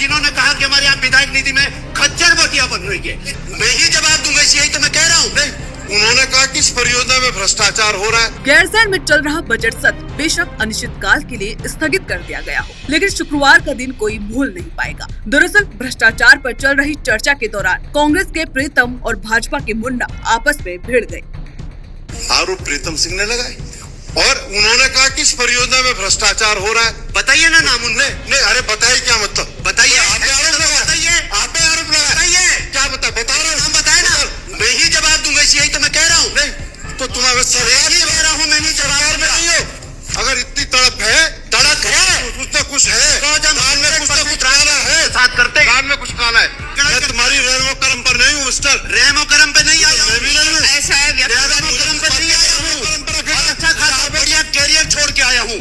जिन्होंने कहा कि हमारे यहाँ विधायक निधि में खच्चर बोटियां बन रही है, मैं ही जवाब दूंगा, यही तो मैं कह रहा हूँ। उन्होंने कहा कि इस परियोजना में भ्रष्टाचार हो रहा है। गैरसैंण में चल रहा बजट सत्र बेशक अनिश्चित काल के लिए स्थगित कर दिया गया हो, लेकिन शुक्रवार का दिन कोई भूल नहीं पाएगा। दरअसल भ्रष्टाचार पर चल रही चर्चा के दौरान कांग्रेस के प्रीतम और भाजपा के मुन्ना आपस में भिड़ गए। आरोप प्रीतम सिंह ने लगाए और उन्होंने कहा कि इस परियोजना में भ्रष्टाचार हो रहा है। बताइए ना नाम उनने। नहीं, अरे बताइए क्या मतलब? बताइए, आप पे आरोप लगा, बताइए, आप पे आरोप लगा, बताइए क्या बता रहे हो? हम बताए ना, मैं ही जवाब दूंगा, यही तो मैं कह रहा हूँ। नहीं तो तुम्हारे सरकार यही कह रहा हूँ, मैं नहीं जवाब में नहीं हो। अगर इतनी तड़प है कुछ तो कुछ है, कान में कुछ तो कुछ काला है, साथ करते कान में कुछ काला है। मैं तुम्हारी रहमो करम पर नहीं हूँ मिस्टर। रहमो करम पे नहीं आया, मैं भी नहीं हूँ। ऐसा है, रहमो करम पे नहीं आया हूँ। अच्छा खासा बढ़िया कैरियर छोड़ के आया हूँ,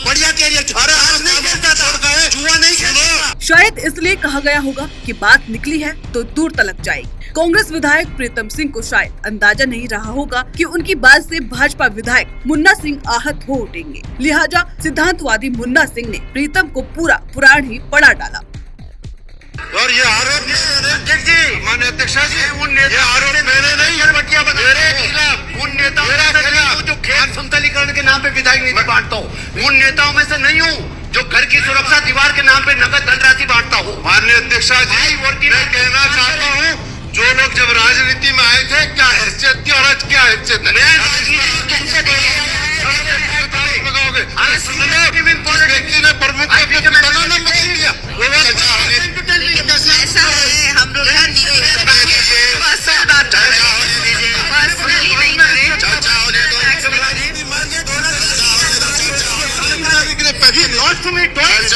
बढ़िया कैरियर। अरे आज नहीं खेलता था, जुआ नहीं खेलता। शायद इसलिए कहा गया होगा कि बात निकली है तो दूर तलक जाएगी। कांग्रेस विधायक प्रीतम सिंह को शायद अंदाजा नहीं रहा होगा कि उनकी बात से भाजपा विधायक मुन्ना सिंह आहत हो उठेंगे। लिहाजा सिद्धांतवादी मुन्ना सिंह ने प्रीतम को पूरा पुराण ही पढ़ा डाला। और ये आरोप माननीय अध्यक्ष जी, ये आरोप मैंने नहीं, मेरे खिलाफ उन नेताओं में से नहीं हूँ जो खेत समतलीकरण के नाम पे विधायक निधि बांटता हूँ। उन नेताओं में से नहीं हूँ जो घर की सुरक्षा दीवार के नाम पे नकद धनराशि बांटता हूँ। माननीय अध्यक्ष जी, मैं कहना चाहता हूँ, जो लोग जब राजनीति में आए थे क्या हैसियत थी और आज क्या हैसियत है? व्यक्ति ने प्रमुख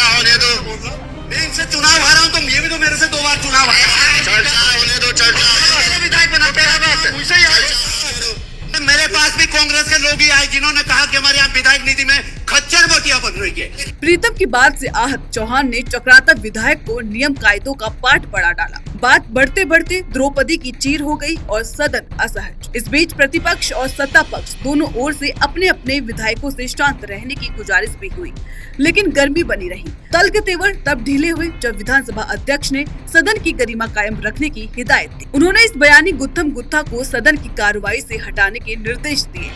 होने दो। मैं इनसे चुनाव हारा हूँ, तो ये भी तो मेरे से 2 बार चुनाव हारा। चर्चा होने दो, चर्चा विधायक बनाते हैं। मेरे पास भी कांग्रेस के लोग ही आए जिन्होंने कहा कि हमारे यहाँ विधायक निधि में खच्चर बोटियां बन रही है। प्रीतम की बात से आहत चौहान ने चक्राता विधायक को नियम कायदों का पाठ पढ़ा डाला। बात बढ़ते बढ़ते द्रौपदी की चीर हो गई और सदन असहज। इस बीच प्रतिपक्ष और सत्ता पक्ष दोनों ओर से अपने अपने विधायकों से शांत रहने की गुजारिश भी हुई, लेकिन गर्मी बनी रही। तल के तेवर तब ढीले हुए जब विधानसभा अध्यक्ष ने सदन की गरिमा कायम रखने की हिदायत दी। उन्होंने इस बयानी गुत्थम गुत्था को सदन की कार्रवाई से हटाने के निर्देश दिए।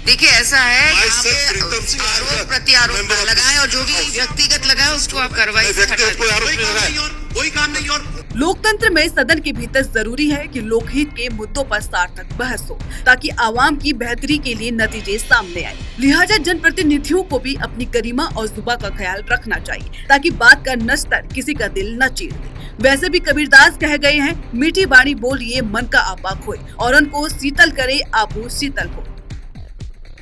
देखिए ऐसा है, आरोप प्रत्यारोप लगाए और जो भी व्यक्तिगत लगाए उसको आप कार्रवाई से हटा दीजिए। कोई काम नहीं। और लोकतंत्र में सदन के भीतर जरूरी है कि लोकहित के मुद्दों पर सार्थक बहस हो, ताकि आवाम की बेहतरी के लिए नतीजे सामने आए। लिहाजा जनप्रतिनिधियों को भी अपनी गरिमा और जुबान का ख्याल रखना चाहिए, ताकि बात का नस्तर किसी का दिल न चीर दे। वैसे भी कबीरदास कह गए हैं, मीठी बाणी बोलिए मन का आपा खोए, और उनको शीतल करे आपो शीतल हो।